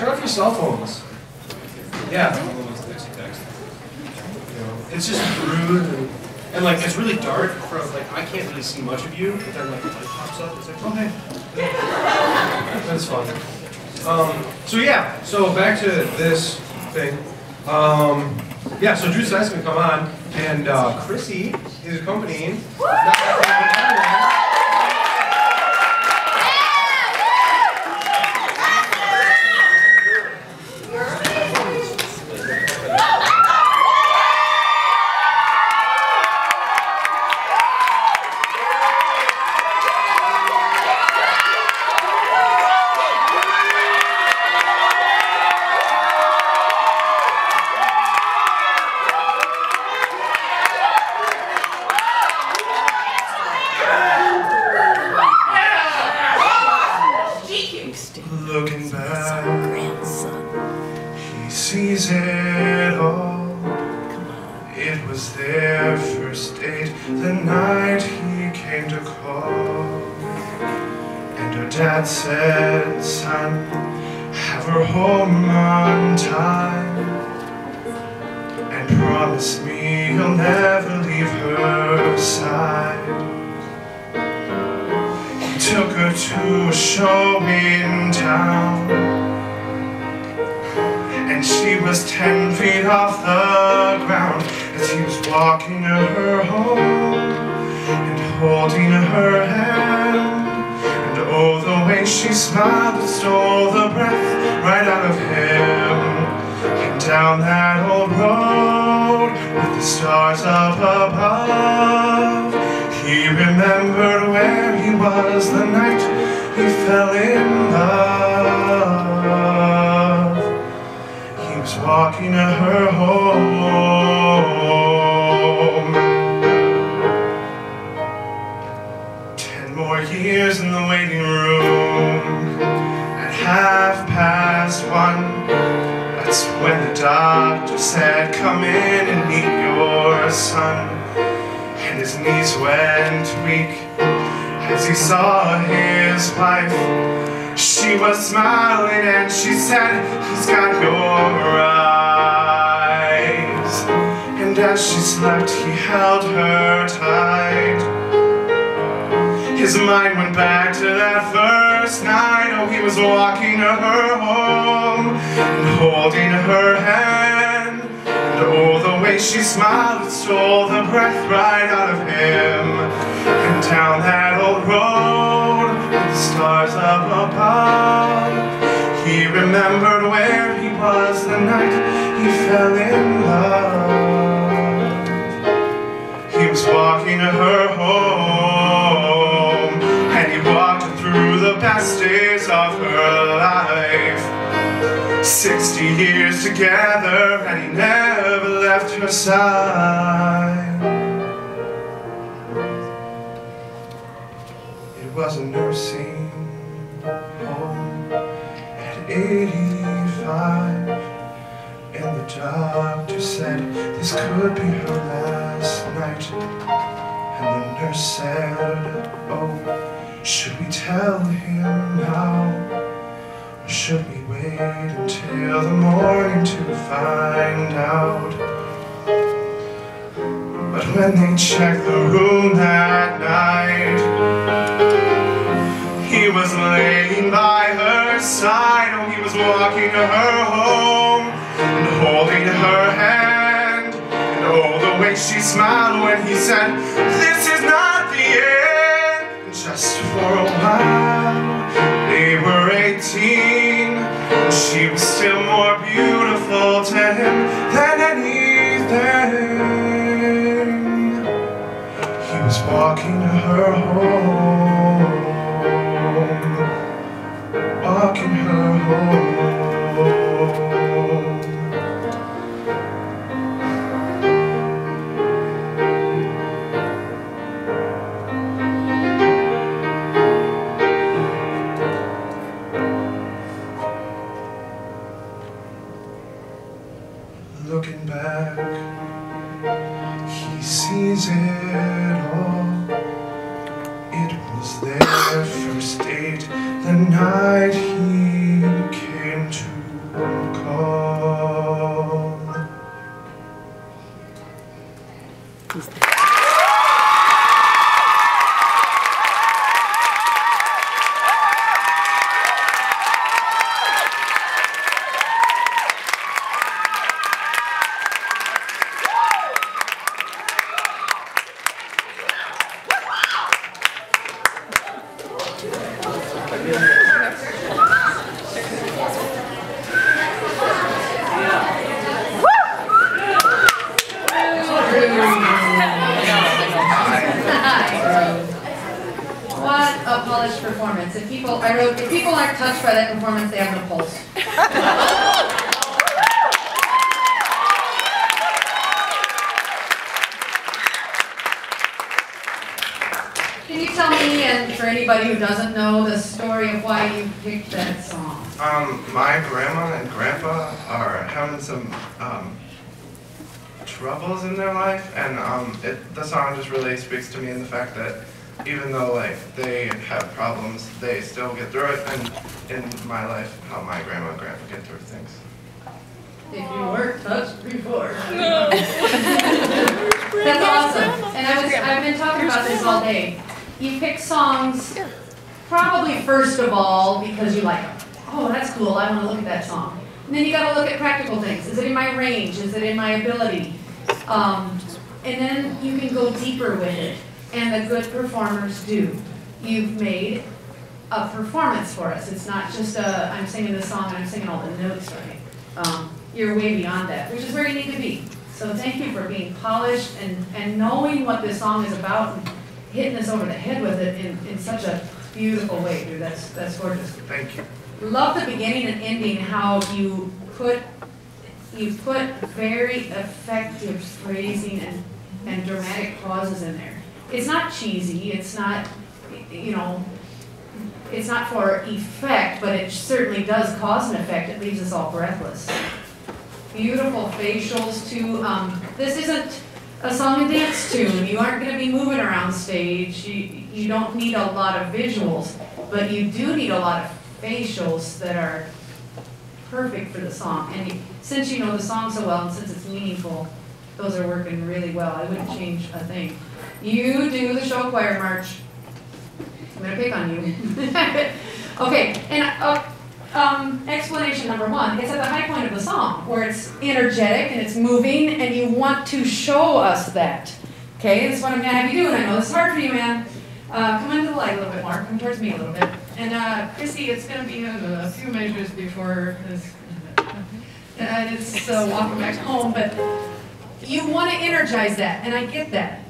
turn off your cell phones. Yeah. It's just rude and like it's really dark from like I can't really see much of you, but then like the light pops up. It's like okay, that's fun. So back to this thing. Yeah, so Drew Saiz can come on, and Chrissy is accompanying. Looking back, he sees it all. It was their first date, the night he came to call. And her dad said, son, have her home on time, and promise me you'll never leave her side. Took her to a show in town, and she was 10 feet off the ground as he was walking her home and holding her hand. And oh, the way she smiled, it stole the breath right out of him. And down that old road with the stars up above, he remembered where he was the night he fell in love. He was walking to her home. 10 more years in the waiting room. At 1:30, that's when the doctor said, come in and meet your son. And his knees went weak as he saw his wife. She was smiling and she said, he's got your eyes. And as she slept, he held her tight. His mind went back to that first night. Oh, he was walking to her home and holding her hand. Oh, the way she smiled, it stole the breath right out of him. And down that old road, with the stars up above, he remembered where he was the night he fell in love. He was walking to her home, and he walked her through the best days of her life. 60 years together, and he never left her side. It was a nursing home at 85, and the doctor said this could be her last night. And the nurse said, oh, should we tell him now? Or should we wait until the morning to find out? But when they checked the room that night, he was laying by her side. Oh, he was walking to her home and holding her hand. And oh, the way she smiled when he said, this is not the end. Just for a while, they were 18, and she was still more beautiful to him than anything. He was walking to her home, walking her home. Looking back, he sees it all. It was their first date, the night he came to cold. What a polished performance. If people aren't touched by that performance, they have no pulse. Can you tell me, and for anybody who doesn't know, the story of why you picked that song? My grandma and grandpa are having some troubles in their life, and the song just really speaks to me in the fact that even though like they have problems, they still get through it, and in my life, how my grandma and grandpa get through things. If you weren't touched before. That's awesome. And I've been talking about this all day. You pick songs probably first of all because you like them. Oh, that's cool, I want to look at that song. And then you got to look at practical things. Is it in my range? Is it in my ability? And then you can go deeper with it. And the good performers do. You've made a performance for us. It's not just I'm singing this song and I'm singing all the notes right. You're way beyond that, which is where you need to be. So thank you for being polished and knowing what this song is about and hitting us over the head with it in such a beautiful way, dude. That's gorgeous. Thank you. Love the beginning and ending, how you put very effective phrasing and dramatic pauses in there. It's not cheesy, it's not, you know, it's not for effect, but it certainly does cause an effect. It leaves us all breathless. Beautiful facials too. This isn't a song and dance tune. You aren't going to be moving around stage. You don't need a lot of visuals, but you do need a lot of facials that are perfect for the song. And since you know the song so well and since it's meaningful, those are working really well. I wouldn't change a thing. You do the show choir march. I'm going to pick on you. Okay, and explanation number one, it's at the high point of the song where it's energetic and it's moving and you want to show us that. Okay, this is what I'm going to have you do, and I know this is hard for you, man. Come into the light a little bit more, come towards me a little bit. And Chrissy, it's going to be a few measures before this. And it's walking back home, but you want to energize that, and I get that,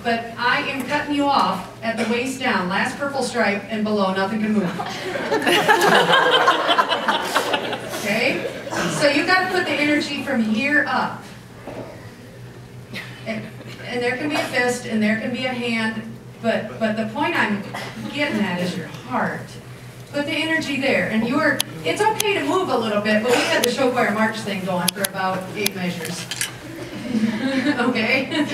but I am cutting you off at the waist down, last purple stripe, and below, nothing can move. Okay? So you've got to put the energy from here up. And there can be a fist, and there can be a hand, but the point I'm getting at is your heart. Put the energy there, and it's okay to move a little bit, but we had the show choir march thing going for about 8 measures. Okay?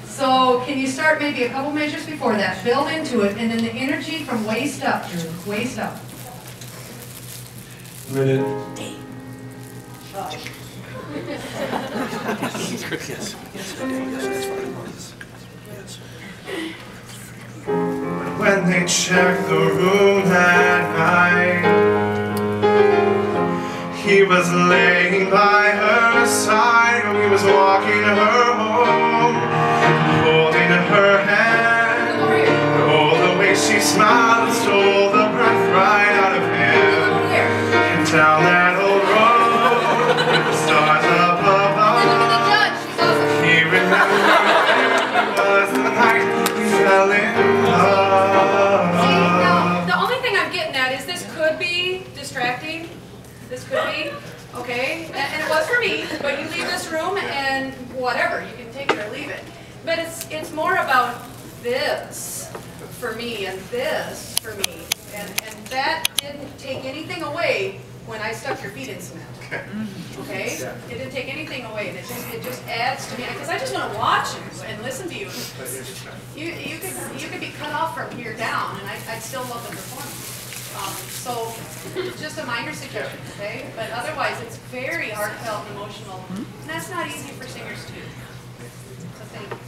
So can you start maybe a couple measures before that, build into it, and then the energy from waist up, Drew, waist up. Minute. When they checked the room that night, he was laying by her side, and he was walking her home, holding her hand. Oh, the way she smiled and stole the breath right out of him. And down that old road, with the stars up above, he remembered it was the night we fell in love. The only thing I'm getting at is this could be distracting. This could be, okay? And it was for me, but you leave this room and whatever, you can take it or leave it. But it's more about this for me and this for me. And that didn't take anything away when I stuck your feet in cement. Okay? It didn't take anything away. And it just adds to me, because I just want to watch you and listen to you. You could be cut off from here down, and I'd still love the performance. So, just a minor suggestion, okay? But otherwise, it's very heartfelt and emotional. And that's not easy for singers to do. So thank you.